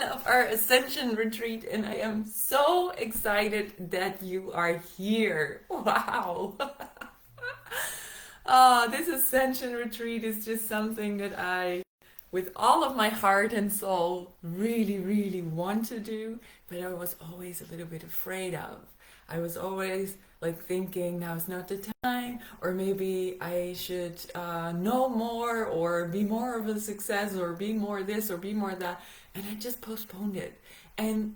one of our Ascension retreat, and I am so excited that you are here. Wow. This Ascension retreat is just something that I, with all of my heart and soul, really, really want to do, but I was always a little bit afraid of. I was always like thinking now is not the time, or maybe I should know more, or be more of a success, or be more this, or be more that, and I just postponed it. And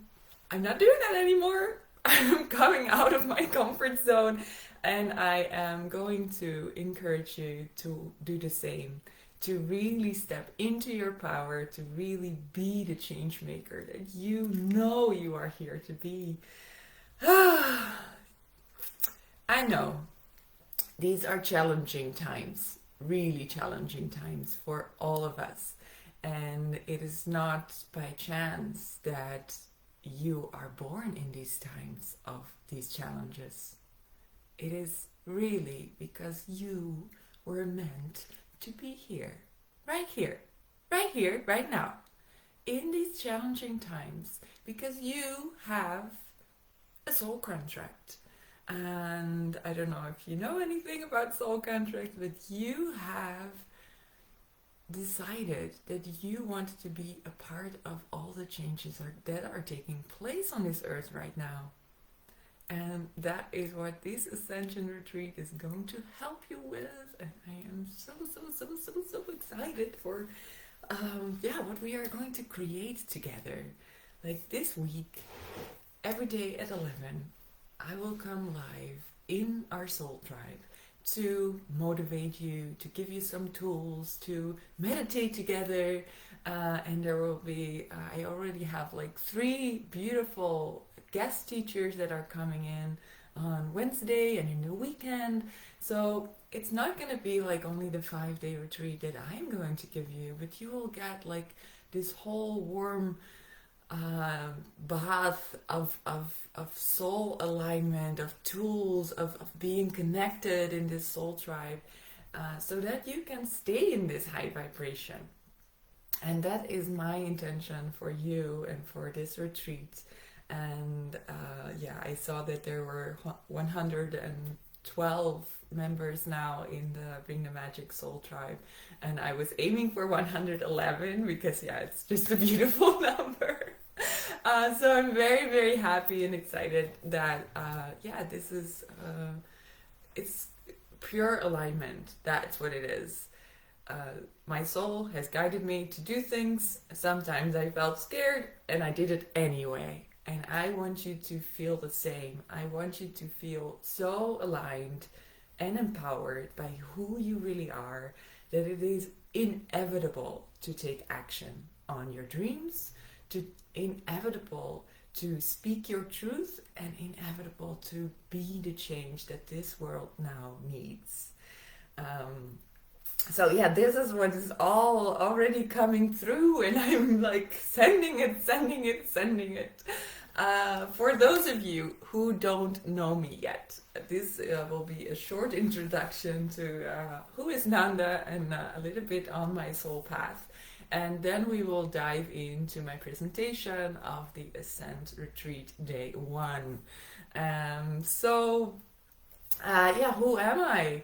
I'm not doing that anymore. I'm coming out of my comfort zone, and I am going to encourage you to do the same, to really step into your power, to really be the change maker that you know you are here to be. I know these are challenging times, really challenging times for all of us. And it is not by chance that you are born in these times of these challenges. It is really because you were meant to be here, right here, right now, in these challenging times, because you have a soul contract. And I don't know if you know anything about soul contracts, but you have decided that you want to be a part of all the changes that are taking place on this earth right now. And that is what this Ascension Retreat is going to help you with. And I am so excited for what we are going to create together. Like this week, every day at 11, I will come live in our soul tribe to motivate you, to give you some tools, to meditate together. And there will be, I already have like 3 beautiful guest teachers that are coming in on Wednesday and in the weekend. So it's not going to be like only the 5-day retreat that I'm going to give you, but you will get like this whole warm bath of soul alignment, of tools, of being connected in this soul tribe, so that you can stay in this high vibration. And that is my intention for you and for this retreat. And I saw that there were 112 members now in the Bring the Magic Soul Tribe, and I was aiming for 111 because it's just a beautiful number. So I'm very, very happy and excited that this is it's pure alignment. That's what it is. My soul has guided me to do things. Sometimes I felt scared and I did it anyway. And I want you to feel the same. I want you to feel so aligned and empowered by who you really are, that it is inevitable to take action on your dreams, inevitable to speak your truth, and inevitable to be the change that this world now needs. This is what is all already coming through, and I'm like sending it. For those of you who don't know me yet, this will be a short introduction to who is Nanda and a little bit on my soul path. And then we will dive into my presentation of the Ascent Retreat Day 1. Who am I?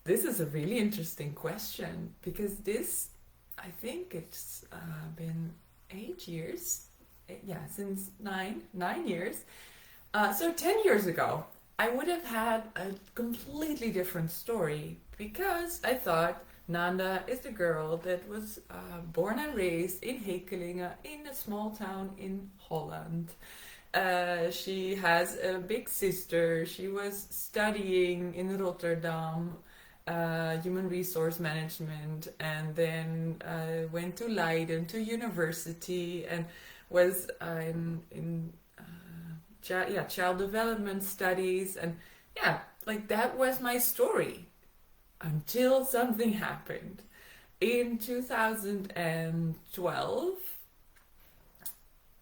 This is a really interesting question, because I think it's been 8 years. Since 9 years. So 10 years ago, I would have had a completely different story, because I thought Nanda is the girl that was born and raised in Hekelingen, in a small town in Holland. She has a big sister. She was studying in Rotterdam, human resource management, and then went to Leiden to university, and was in child development studies, and that was my story until something happened. In 2012,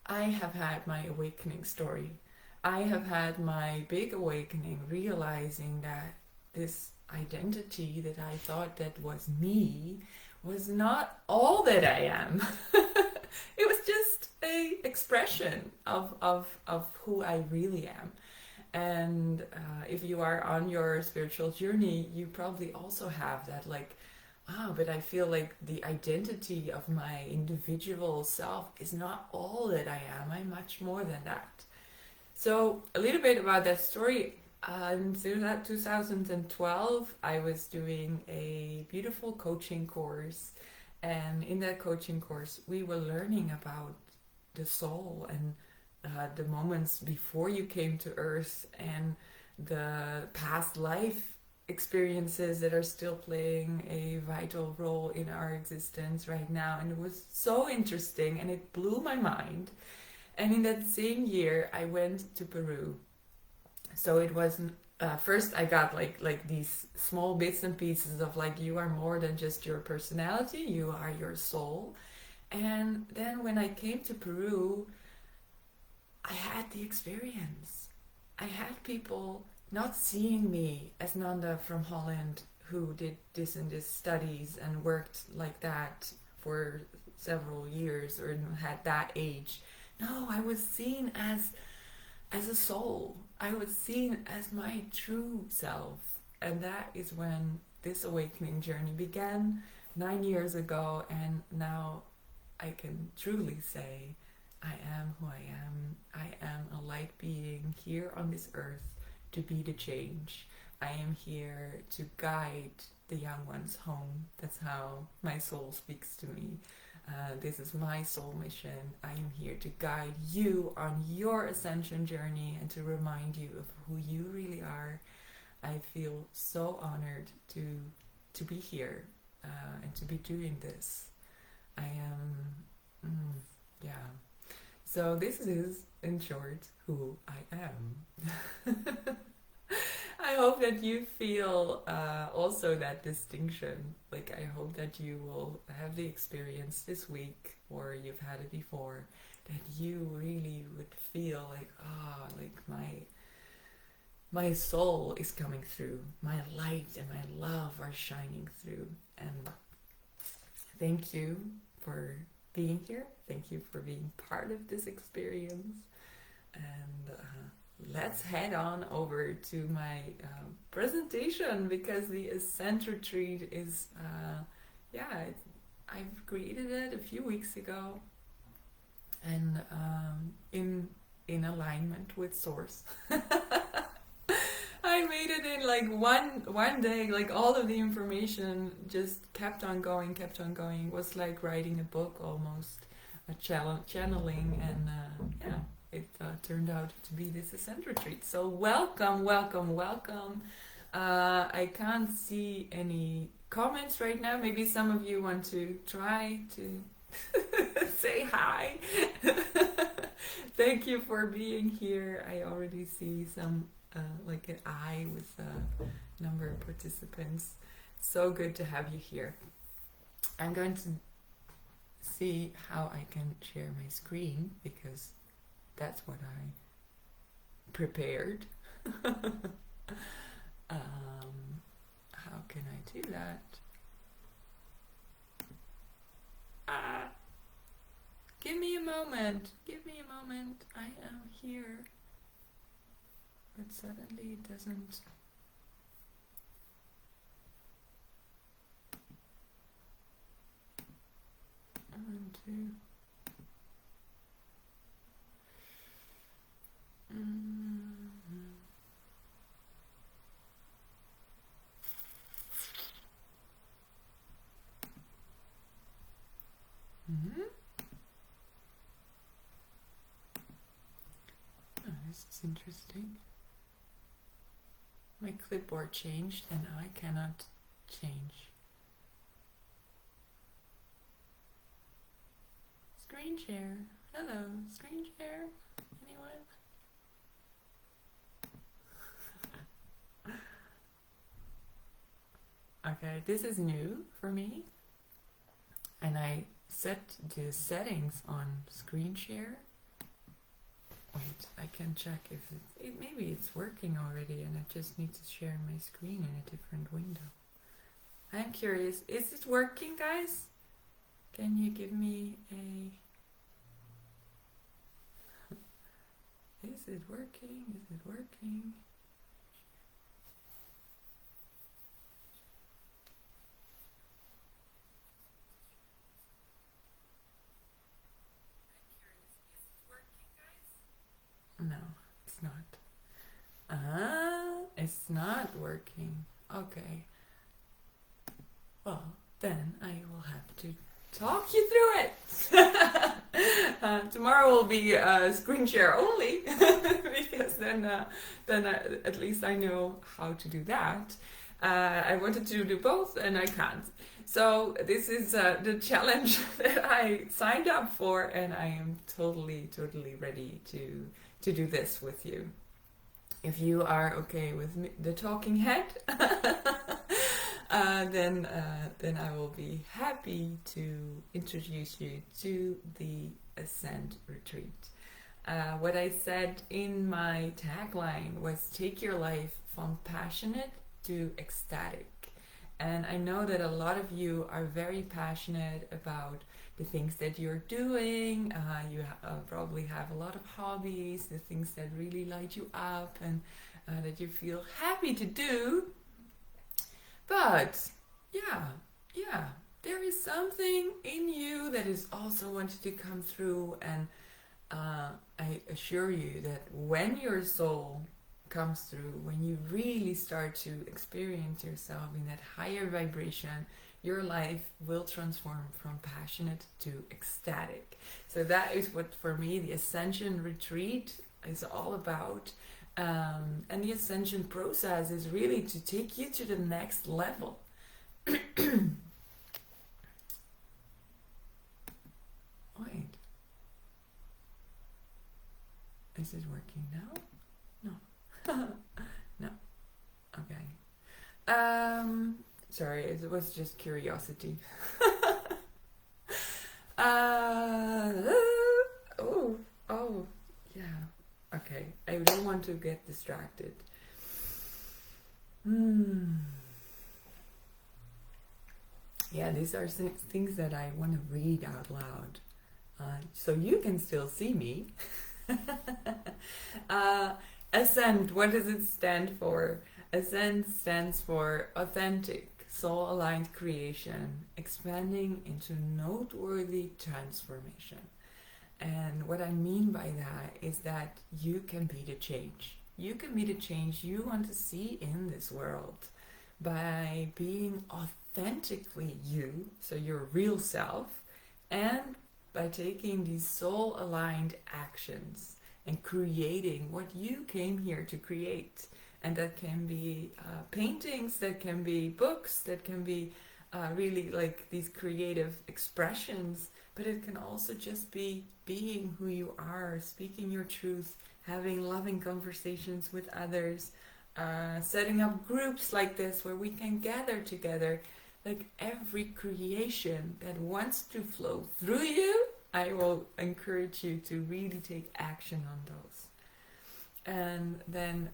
I have had my awakening story. I have had my big awakening, realizing that this identity that I thought that was me was not all that I am. It was just a a expression of who I really am. And if you are on your spiritual journey, you probably also have that, like, but I feel like the identity of my individual self is not all that I am. I'm much more than that. So a little bit about that story. In 2012, I was doing a beautiful coaching course, and in that coaching course, we were learning about the soul and the moments before you came to Earth and the past life experiences that are still playing a vital role in our existence right now. And it was so interesting and it blew my mind. And in that same year, I went to Peru. So it wasn't. First, I got like these small bits and pieces of like, you are more than just your personality, you are your soul. And then when I came to Peru, I had the experience. I had people not seeing me as Nanda from Holland who did this and this studies and worked like that for several years or had that age. No, I was seen as a soul. I was seen as my true self. And that is when this awakening journey began 9 years ago. And now I can truly say, I am who I am. I am a light being here on this earth to be the change. I am here to guide the young ones home. That's how my soul speaks to me. This is my soul mission. I am here to guide you on your ascension journey and to remind you of who you really are. I feel so honored to be here and to be doing this. I am, yeah. So this is, in short, who I am. I hope that you feel also that distinction. Like, I hope that you will have the experience this week, or you've had it before, that you really would feel like, like my soul is coming through. My light and my love are shining through. And thank you for being here. Thank you for being part of this experience. And let's head on over to my presentation, because the ASCENT retreat is, I've created it a few weeks ago, and in alignment with Source. I made it in like one day. Like, all of the information just kept on going. It was like writing a book almost, a channeling, and it turned out to be this ASCENT retreat. So welcome. I can't see any comments right now. Maybe some of you want to try to say hi. Thank you for being here. I already see some like an eye with a number of participants. So good to have you here. I'm going to see how I can share my screen, because that's what I prepared. How can I do that? Give me a moment. I am here. But suddenly it doesn't. I want to. Oh, this is interesting. My clipboard changed and I cannot change. Screen share. Hello, screen share. Anyone? Okay, this is new for me. And I set the settings on screen share. Wait, I can check if maybe it's working already and I just need to share my screen in a different window. I'm curious, is it working, guys? Can you give me a Is it working? Is it working? No, it's not. It's not working. Okay. Well, then I will have to talk you through it. Tomorrow will be screen share only because then at least I know how to do that. I wanted to do both and I can't. So this is the challenge that I signed up for, and I am totally ready to do this with you. If you are okay with me, the talking head, then I will be happy to introduce you to the ASCENT retreat. What I said in my tagline was take your life from passionate to ecstatic. And I know that a lot of you are very passionate about the things that you're doing. You probably have a lot of hobbies, the things that really light you up and that you feel happy to do. But yeah, there is something in you that is also wanting to come through, and I assure you that when your soul comes through, when you really start to experience yourself in that higher vibration, your life will transform from passionate to ecstatic. So that is what, for me, the Ascension Retreat is all about. And the Ascension process is really to take you to the next level. Wait. Is it working now? No. No. Okay. Sorry, it was just curiosity. Oh, yeah. Okay, I don't want to get distracted. Yeah, these are things that I want to read out loud, so you can still see me. ASCENT, what does it stand for? ASCENT stands for authentic, soul-aligned creation, expanding into noteworthy transformation. And what I mean by that is that you can be the change. You can be the change you want to see in this world by being authentically you, so your real self, and by taking these soul-aligned actions and creating what you came here to create. And that can be paintings, that can be books, that can be really like these creative expressions, but it can also just be being who you are, speaking your truth, having loving conversations with others, setting up groups like this where we can gather together. Like every creation that wants to flow through you, I will encourage you to really take action on those. And then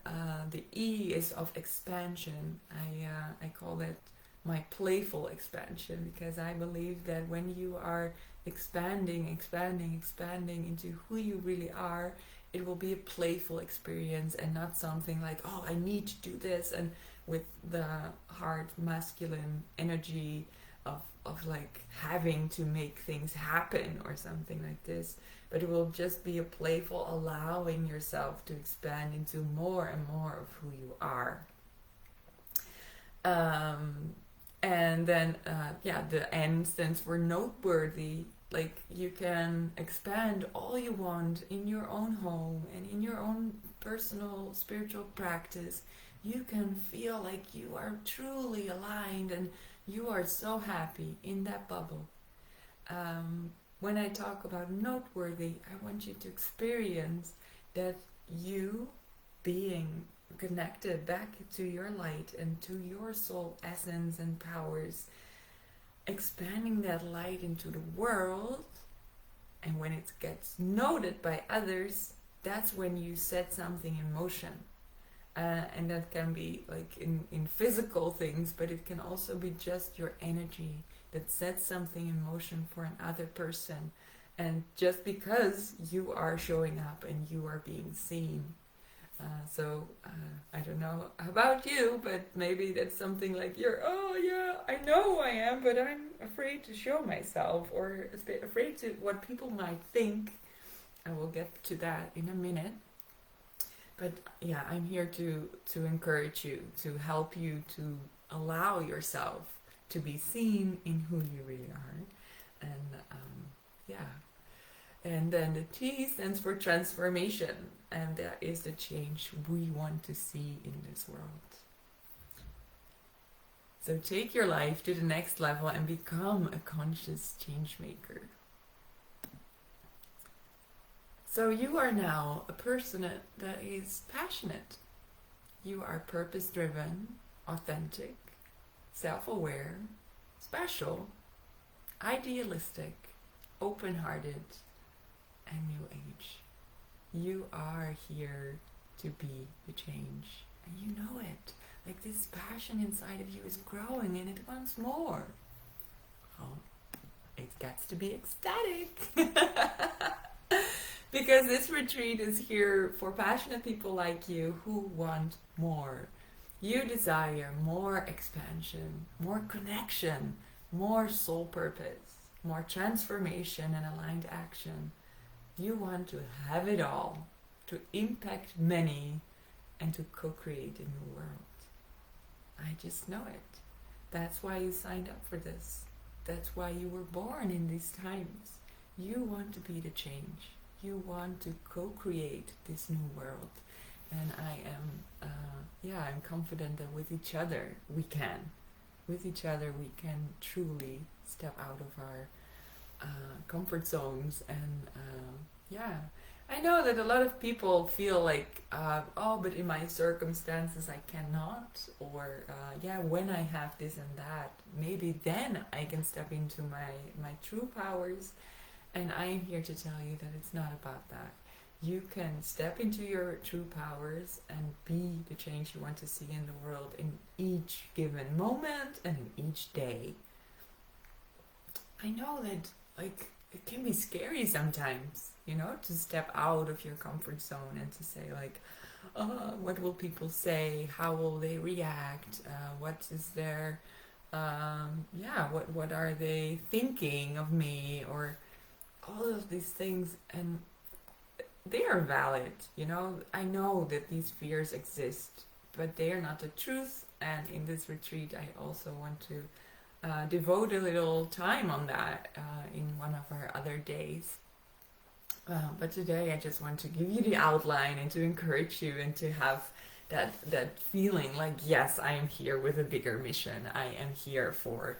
the E is of expansion. I call it my playful expansion, because I believe that when you are expanding into who you really are, it will be a playful experience and not something like, oh, I need to do this, and with the hard masculine energy of like having to make things happen or something like this. But it will just be a playful allowing yourself to expand into more and more of who you are. And then the N stands for noteworthy. Like you can expand all you want in your own home and in your own personal spiritual practice. You can feel like you are truly aligned and you are so happy in that bubble. When I talk about noteworthy, I want you to experience that you being connected back to your light and to your soul essence and powers, expanding that light into the world, and when it gets noted by others, that's when you set something in motion. And that can be like in physical things, but it can also be just your energy that sets something in motion for another person. And just because you are showing up and you are being seen. I don't know about you, but maybe that's something like oh yeah, I know I am, but I'm afraid to show myself, or afraid to what people might think. I will get to that in a minute. But yeah, I'm here to encourage you, to help you to allow yourself to be seen in who you really are. And yeah. And then the T stands for transformation, and that is the change we want to see in this world. So take your life to the next level and become a conscious change maker. So you are now a person that is passionate. You are purpose-driven, authentic, self-aware, special, idealistic, open-hearted, and new age. You are here to be the change, and you know it. Like, this passion inside of you is growing and it wants more. Oh, it gets to be ecstatic. Because this retreat is here for passionate people like you who want more. You desire more expansion, more connection, more soul purpose, more transformation and aligned action. You want to have it all, to impact many, and to co-create a new world. I just know it. That's why you signed up for this. That's why you were born in these times. You want to be the change. You want to co-create this new world. And I'm confident that with each other we can. With each other we can truly step out of our comfort zones. And I know that a lot of people feel like, but in my circumstances I cannot, or when I have this and that, maybe then I can step into my true powers. And I am here to tell you that it's not about that. You can step into your true powers and be the change you want to see in the world in each given moment and in each day. I know that, like, it can be scary sometimes, to step out of your comfort zone and to say, like, what will people say? How will they react? What is their, what are they thinking of me? Or all of these things, and they are valid, I know that these fears exist, but they are not the truth. And in this retreat I also want to devote a little time on that in one of our other days. But today I just want to give you the outline and to encourage you and to have that feeling like, yes, I am here with a bigger mission. I am here for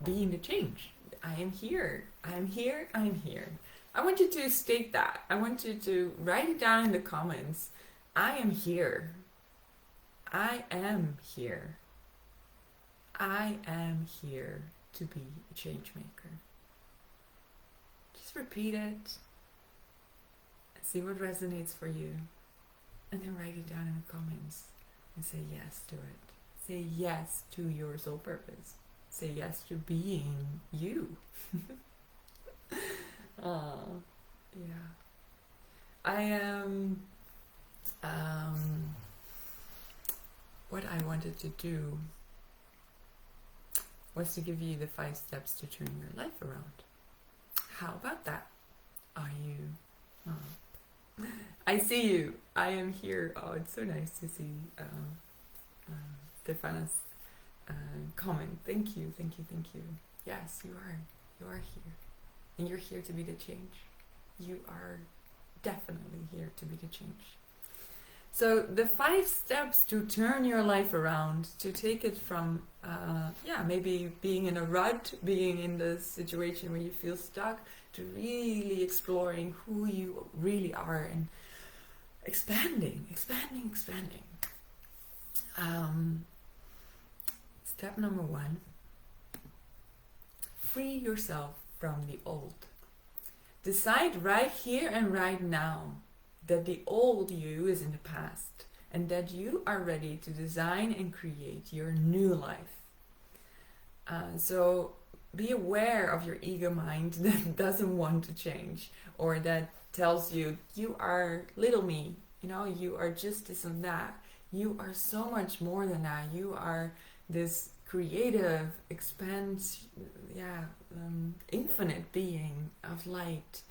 being the change. I am here. I am here. I am here. I want you to state that. I want you to write it down in the comments. I am here. I am here. I am here to be a change maker. Just repeat it and see what resonates for you. And then write it down in the comments and say yes to it. Say yes to your soul purpose. Say yes to being you. I am what I wanted to do was to give you the 5 steps to turn your life around. How about that? Are you? I see you. I am here. Oh, it's so nice to see Stefana's comment. Thank you. Yes, you are. You are here. And you're here to be the change. You are definitely here to be the change. So the 5 steps to turn your life around, to take it from, maybe being in a rut, being in the situation where you feel stuck, to really exploring who you really are and expanding. Step number 1, free yourself from the old. Decide right here and right now that the old you is in the past and that you are ready to design and create your new life. So be aware of your ego mind that doesn't want to change, or that tells you, you are little me, you know, you are just this and that. You are so much more than that. You are this creative, infinite being of light.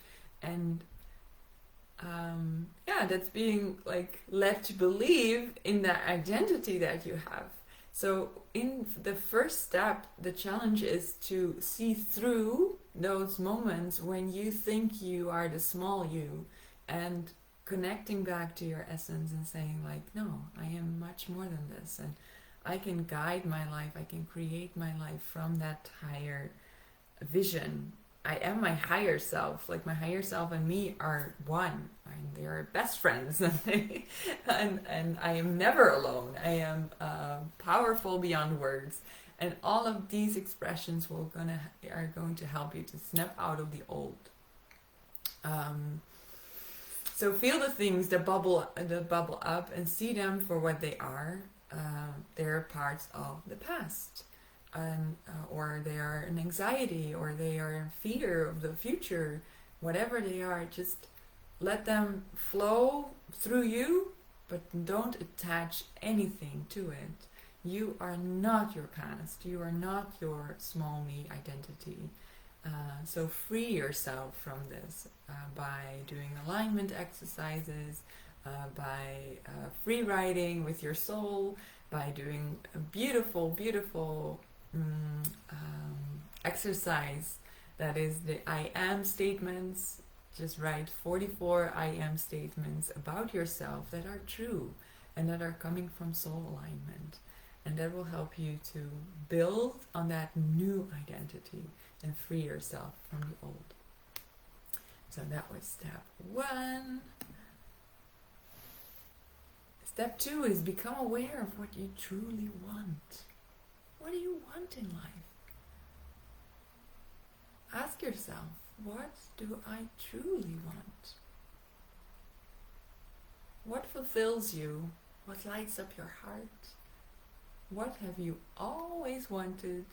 And that's being like led to believe in that identity that you have. So in the first step, the challenge is to see through those moments when you think you are the small you, and connecting back to your essence and saying like, no, I am much more than this, and I can guide my life, I can create my life from that higher vision. I am my higher self. Like, my higher self and me are one. They are best friends, and I am never alone. I am powerful beyond words, and all of these expressions are going to help you to snap out of the old. So feel the things that bubble up and see them for what they are. They're parts of the past. Or they are an anxiety, or they are a fear of the future. Whatever they are, just let them flow through you, but don't attach anything to it. You are not your past. You are not your small me identity. So free yourself from this by doing alignment exercises, by free writing with your soul, by doing a beautiful exercise that is the I am statements. Just write 44 I am statements about yourself that are true and that are coming from soul alignment, and that will help you to build on that new identity and free yourself from the old. So that was step 1. Step 2 is become aware of what you truly want. What do you want in life? Ask yourself, what do I truly want? What fulfills you? What lights up your heart? What have you always wanted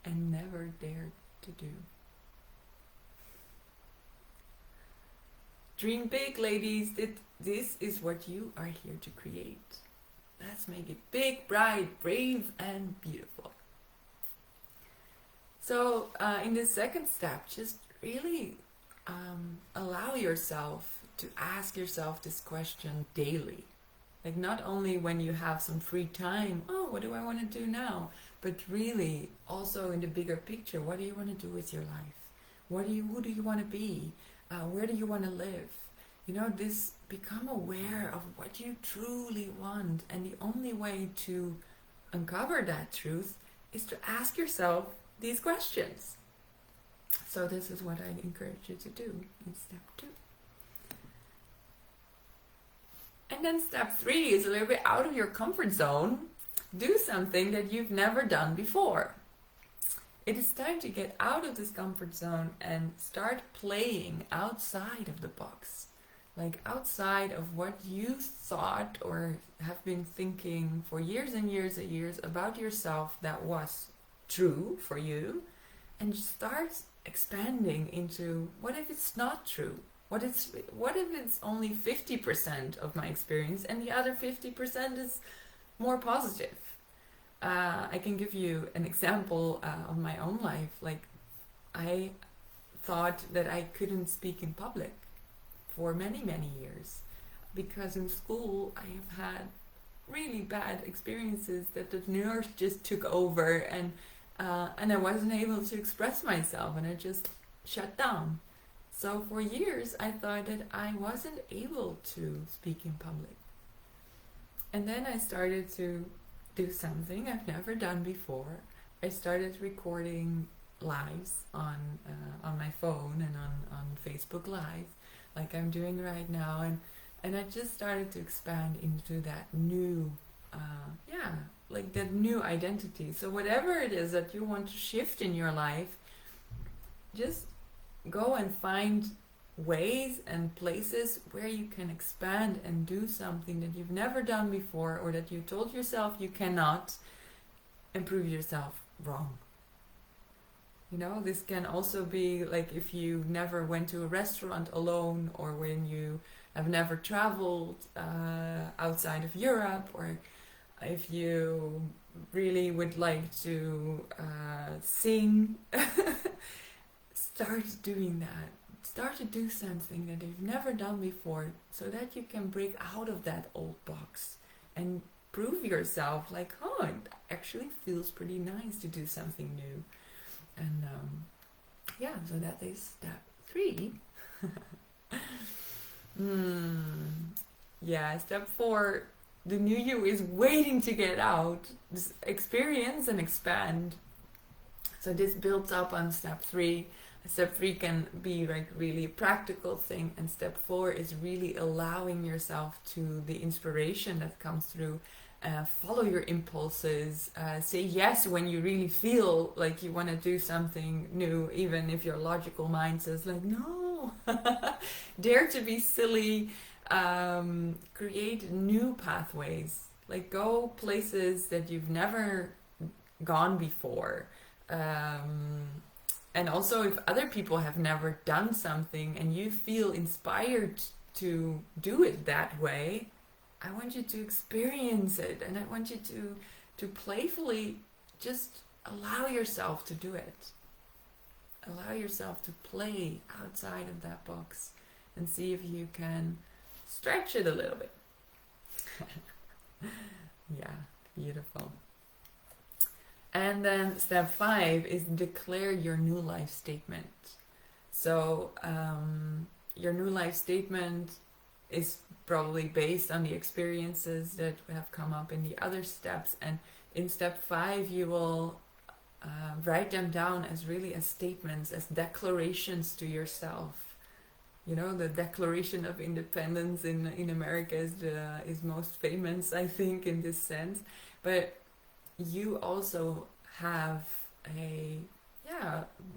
and never dared to do? Dream big, ladies. This is what you are here to create. Let's make it big, bright, brave, and beautiful. So in the second step, just really allow yourself to ask yourself this question daily. Like, not only when you have some free time, oh, what do I want to do now? But really also in the bigger picture, what do you want to do with your life? Who do you want to be? Where do you want to live? You know, become aware of what you truly want. And the only way to uncover that truth is to ask yourself these questions. So this is what I encourage you to do in step 2. And then step 3 is a little bit out of your comfort zone. Do something that you've never done before. It is time to get out of this comfort zone and start playing outside of the box. Like, outside of what you thought or have been thinking for years and years and years about yourself that was true for you, and start expanding into, what if it's not true? What if it's only 50% of my experience and the other 50% is more positive? I can give you an example of my own life. Like, I thought that I couldn't speak in public for many, many years, because in school I have had really bad experiences that the nurse just took over, and I wasn't able to express myself, and I just shut down. So for years I thought that I wasn't able to speak in public. And then I started to do something I've never done before. I started recording lives on my phone and on Facebook Live, like I'm doing right now, and I just started to expand into that new like that new identity. So whatever it is that you want to shift in your life, just go and find ways and places where you can expand and do something that you've never done before, or that you told yourself you cannot, and prove yourself wrong. You know, this can also be like if you never went to a restaurant alone, or when you have never traveled outside of Europe, or if you really would like to sing. Start doing that. Start to do something that you've never done before, so that you can break out of that old box and prove yourself like, oh, it actually feels pretty nice to do something new. And yeah, so that is step 3. Yeah, step 4, the new you is waiting to get out. Just experience and expand. So this builds up on step 3. Step 3 can be like really a practical thing, and step 4 is really allowing yourself to the inspiration that comes through. Follow your impulses. Say yes when you really feel like you want to do something new, even if your logical mind says like no. Dare to be silly. Create new pathways. Like go places that you've never gone before. And also, if other people have never done something and you feel inspired to do it that way, I want you to experience it, and I want you to playfully just allow yourself to do it. Allow yourself to play outside of that box and see if you can stretch it a little bit. Yeah, beautiful. And then step 5 is declare your new life statement. So your new life statement is probably based on the experiences that have come up in the other steps. And in step 5, you will write them down as really as statements, as declarations to yourself. You know, the Declaration of Independence in America is most famous, I think, in this sense. But you also have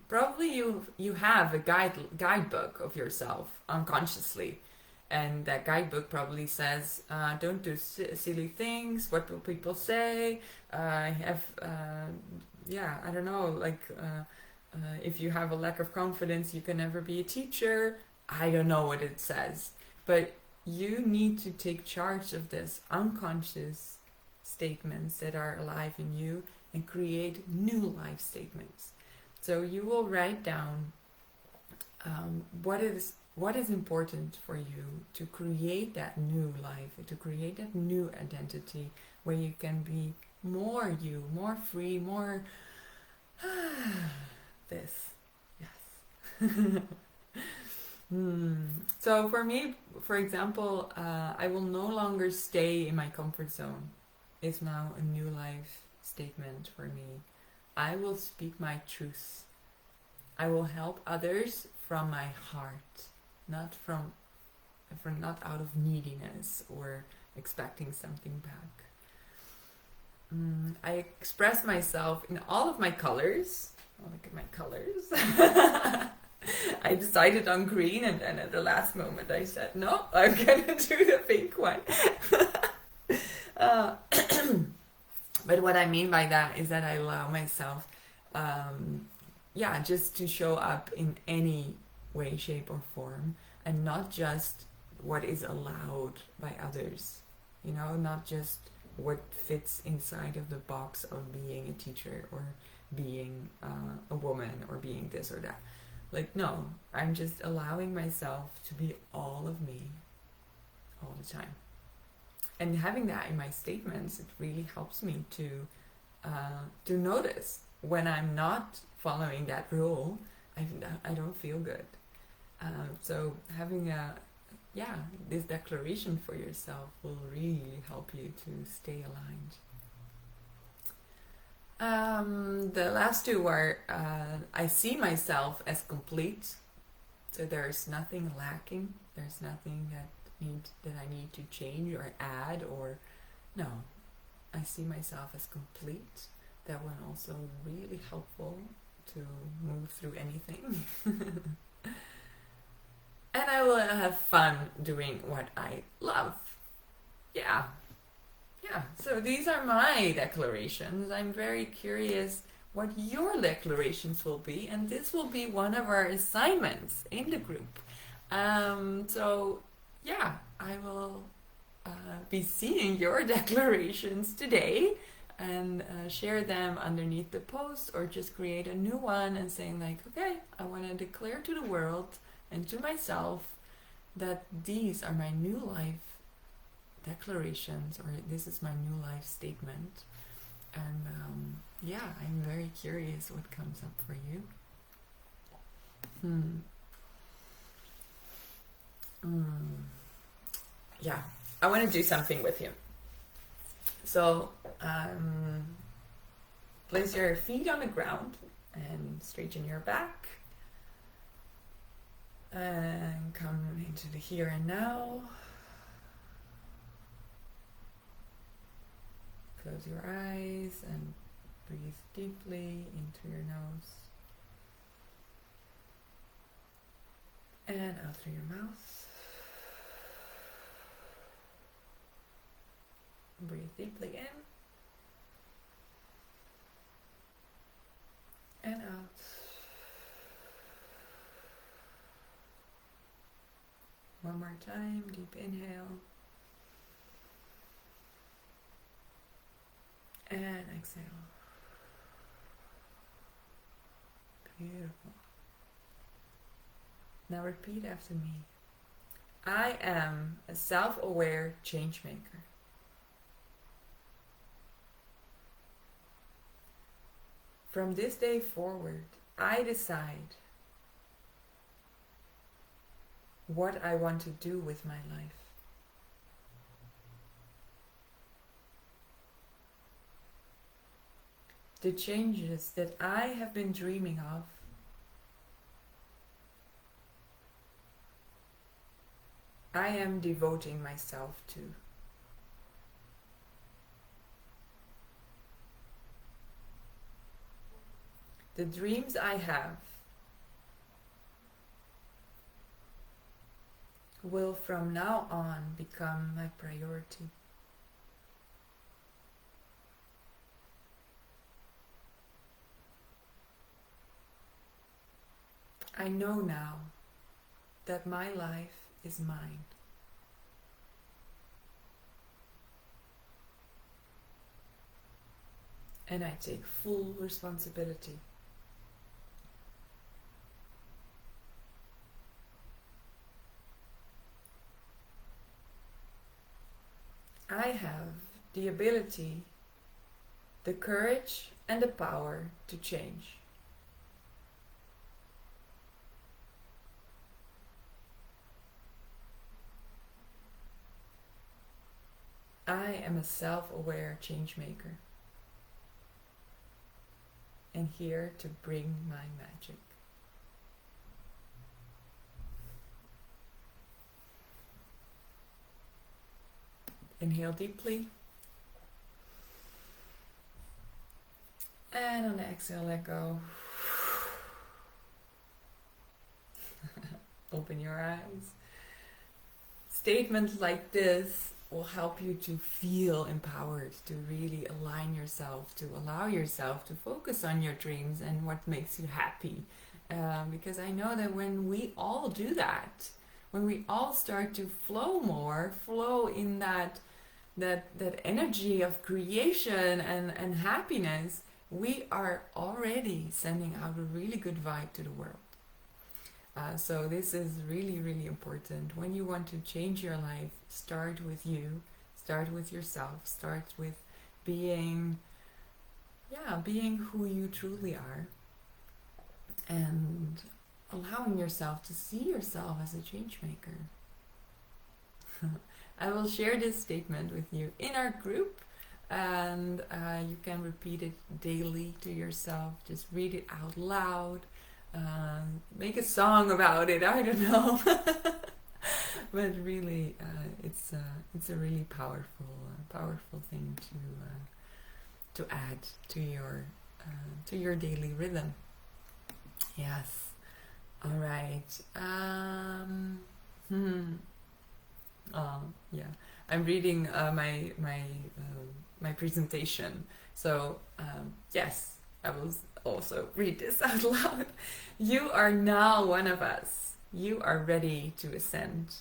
probably you have a guidebook of yourself unconsciously, and that guidebook probably says don't do silly things, what will people say, I don't know, like if you have a lack of confidence you can never be a teacher. I don't know what it says, but you need to take charge of this unconscious statements that are alive in you and create new life statements. So you will write down what is important for you to create that new life, to create that new identity where you can be more you, more free, more this. Yes. So for me, for example, I will no longer stay in my comfort zone. Is now a new life statement for me. I will speak my truth. I will help others from my heart, not out of neediness or expecting something back. I express myself in all of my colors. Oh, look at my colors. I decided on green, and then at the last moment I said, no, I'm gonna do the pink one. But what I mean by that is that I allow myself just to show up in any way, shape or form, and not just what is allowed by others, you know, not just what fits inside of the box of being a teacher or being a woman or being this or that. Like, no, I'm just allowing myself to be all of me all the time. And having that in my statements, it really helps me to notice when I'm not following that rule. I don't feel good. So having this declaration for yourself will really help you to stay aligned. The last two are I see myself as complete. So there's nothing lacking. There's nothing that I need to change or add, or no, I see myself as complete. That one also really helpful to move through anything. And I will have fun doing what I love. Yeah. So these are my declarations. I'm very curious what your declarations will be, and this will be one of our assignments in the group. So yeah, I will be seeing your declarations today and share them underneath the post, or just create a new one and saying like, okay, I want to declare to the world and to myself that these are my new life declarations, or this is my new life statement. And yeah, I'm very curious what comes up for you. Yeah, I want to do something with you. So place your feet on the ground and straighten your back. And come into the here and now. Close your eyes and breathe deeply into your nose. And out through your mouth. Breathe deeply in. And out. One more time, deep inhale. And exhale. Beautiful. Now repeat after me. I am a self-aware change maker. From this day forward, I decide what I want to do with my life. The changes that I have been dreaming of I am devoting myself to. The dreams I have will from now on become my priority. I know now that my life is mine. And I take full responsibility. I have the ability, the courage, and the power to change. I am a self-aware change maker, and here to bring my magic. Inhale deeply. And on the exhale, let go. Open your eyes. Statements like this will help you to feel empowered, to really align yourself, to allow yourself to focus on your dreams and what makes you happy. Because I know that when we all do that, when we all start to flow in that energy of creation and happiness, we are already sending out a really good vibe to the world. So this is really, really important. When you want to change your life, start with you, start with yourself, start with being who you truly are, and allowing yourself to see yourself as a change maker. I will share this statement with you in our group, and you can repeat it daily to yourself. Just read it out loud. Make a song about it. I don't know, but really, it's a really powerful thing to add to your daily rhythm. Yes. All right. Yeah. I'm reading my presentation. So yes, I will also read this out loud. You are now one of us. You are ready to ascend.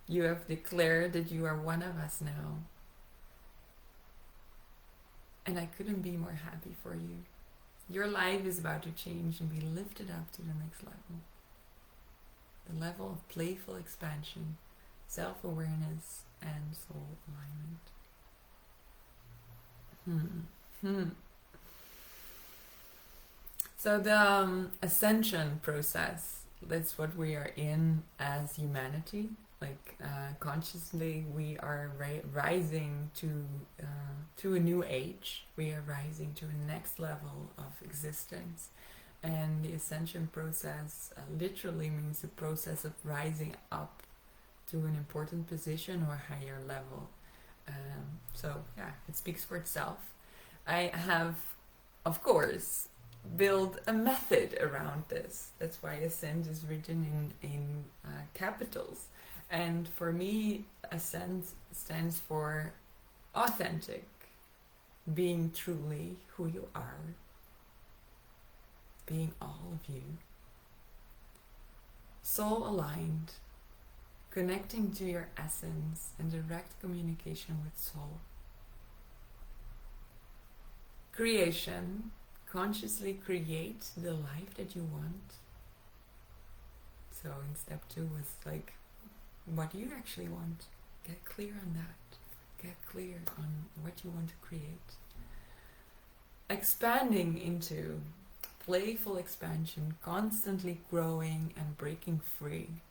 You have declared that you are one of us now. And I couldn't be more happy for you. Your life is about to change and be lifted up to the next level. The level of playful expansion, self-awareness, and soul alignment. So the ascension process, that's what we are in as humanity. Like consciously we are rising to a new age. We are rising to a next level of existence. And the ascension process literally means the process of rising up to an important position or higher level. So yeah, it speaks for itself. I have, of course, built a method around this. That's why ASCENT is written in capitals. And for me, ASCENT stands for authentic, being truly who you are, being all of you, soul aligned, connecting to your essence and direct communication with soul. Creation, consciously create the life that you want. So in step 2 was like, what do you actually want? Get clear on that. Get clear on what you want to create. Expanding into playful expansion, constantly growing and breaking free.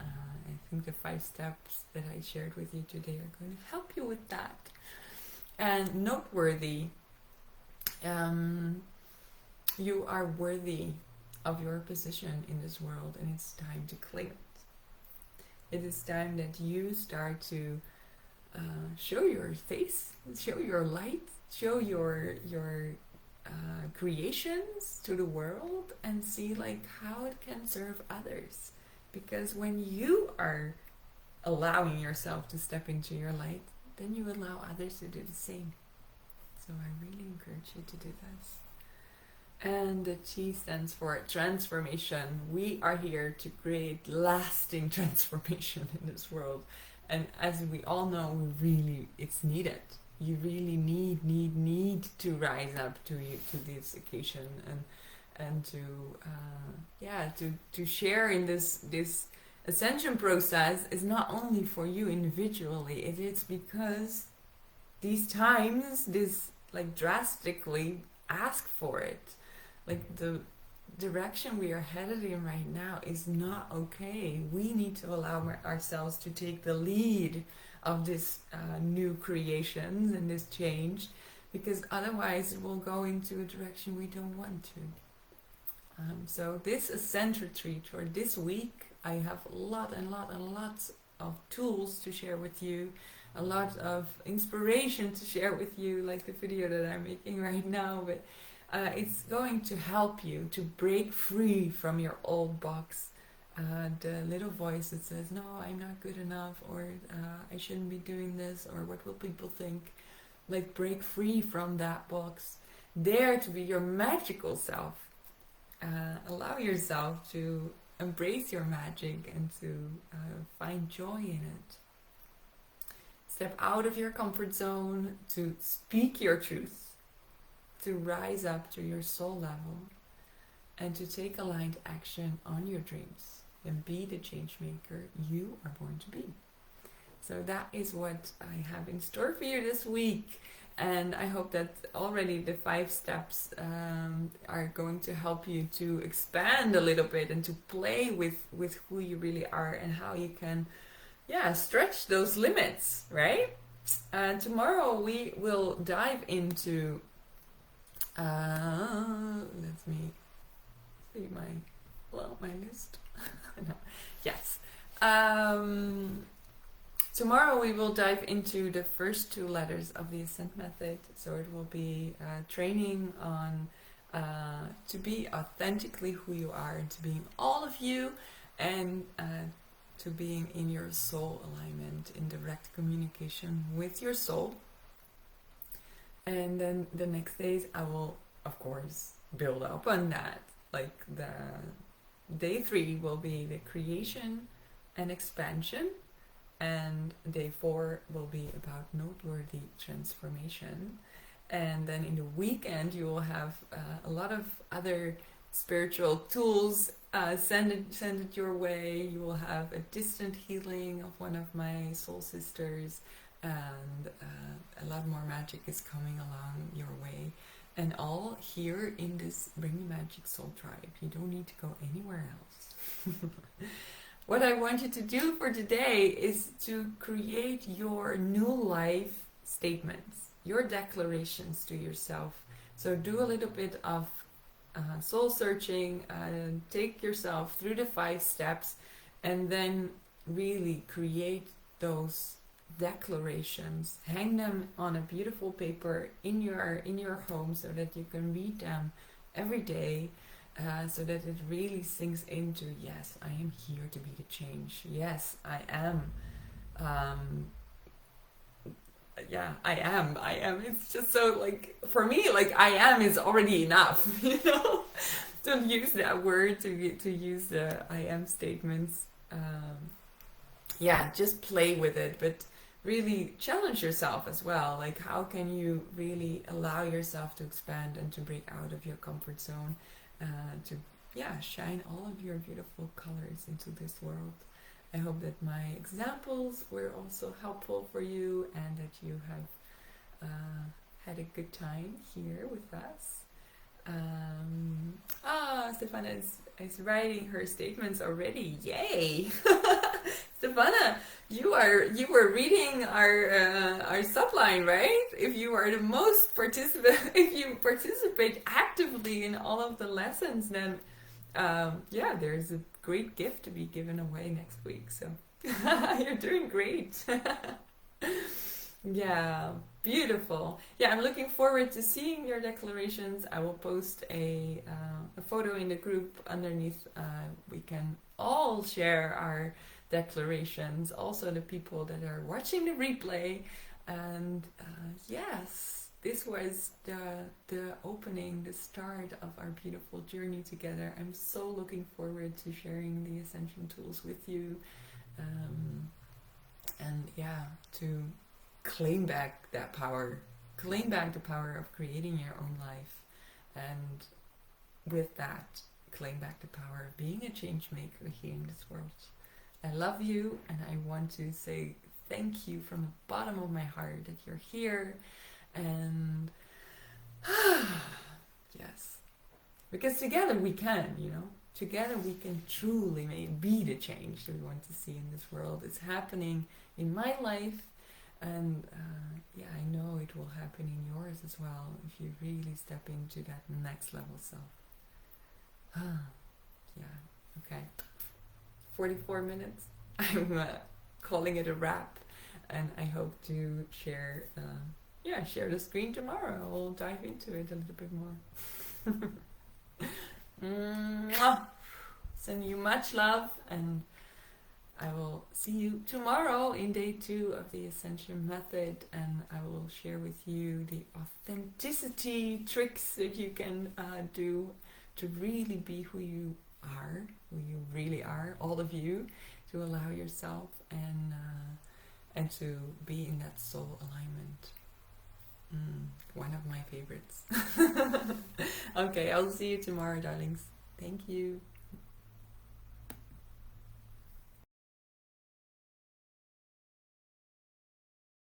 I think the 5 steps that I shared with you today are going to help you with that. And noteworthy, you are worthy of your position in this world, and it's time to claim it. It is time that you start to show your face, show your light, show your creations to the world, and see like how it can serve others. Because when you are allowing yourself to step into your light, then you allow others to do the same. So I really encourage you to do this. And the T stands for transformation. We are here to create lasting transformation in this world. And as we all know, it's needed. You really need to rise up to this occasion and to share in this ascension process is not only for you individually. It is because these times, like drastically ask for it. Like the direction we are headed in right now is not okay. We need to allow ourselves to take the lead of this new creations and this change, because otherwise it will go into a direction we don't want to. So this Ascent retreat for this week, I have lots of tools to share with you, a lot of inspiration to share with you, like the video that I'm making right now, but it's going to help you to break free from your old box, the little voice that says, no, I'm not good enough, or I shouldn't be doing this, or what will people think. Like, break free from that box. Dare to be your magical self. Allow yourself to embrace your magic and to find joy in it. Step out of your comfort zone to speak your truth, to rise up to your soul level, and to take aligned action on your dreams and be the change maker you are born to be. So that is what I have in store for you this week. And I hope that already the 5 steps are going to help you to expand a little bit and to play with who you really are and how you can stretch those limits, right? Tomorrow we will dive into let me see my list. No. Yes. Tomorrow we will dive into the first 2 letters of the Ascent method. So it will be training on to be authentically who you are, and to being all of you, and to being in your soul alignment, in direct communication with your soul. And then the next days I will, of course, build up on that. Like the day 3 will be the creation and expansion, and day 4 will be about noteworthy transformation. And then in the weekend you will have a lot of other spiritual tools send it your way. You will have a distant healing of one of my soul sisters, and a lot more magic is coming along your way, and all here in this Bring the Magic Soul Tribe. You don't need to go anywhere else. What I want you to do for today is to create your new life statements, your declarations to yourself. So do a little bit of soul searching, take yourself through the 5 steps, and then really create those declarations. Hang them on a beautiful paper in your home so that you can read them every day, so that it really sinks into, yes, I am here to be the change. Yes, I am. I am. It's just so, like, for me, like, I am is already enough, you know? Don't use that word to use the I am statements. Just play with it, but really challenge yourself as well. Like, how can you really allow yourself to expand and to break out of your comfort zone, to shine all of your beautiful colors into this world. I hope that my examples were also helpful for you, and that you have had a good time here with us. Stefana is writing her statements already. Yay! Stefana, you were reading our subline, right? If you are the most if you participate actively in all of the lessons, then there's a great gift to be given away next week. So you're doing great. Yeah, beautiful. Yeah, I'm looking forward to seeing your declarations. I will post a photo in the group underneath. We can all share our declarations, also the people that are watching the replay. And yes, this was the opening, the start of our beautiful journey together. I'm so looking forward to sharing the Ascension tools with you, to claim back that power, claim back the power of creating your own life, and with that, claim back the power of being a change maker here in this world. I love you, and I want to say thank you from the bottom of my heart that you're here. And yes, because together we can, together we can truly be the change that we want to see in this world. It's happening in my life, and I know it will happen in yours as well if you really step into that next level self. Okay. 44 minutes. I'm calling it a wrap, and I hope to share the screen tomorrow. I'll dive into it a little bit more. Send you much love, and I will see you tomorrow in day 2 of the Ascension Method, and I will share with you the authenticity tricks that you can do to really be who you really are, all of you, to allow yourself and to be in that soul alignment. One of my favorites. Okay, I'll see you tomorrow, darlings. Thank you.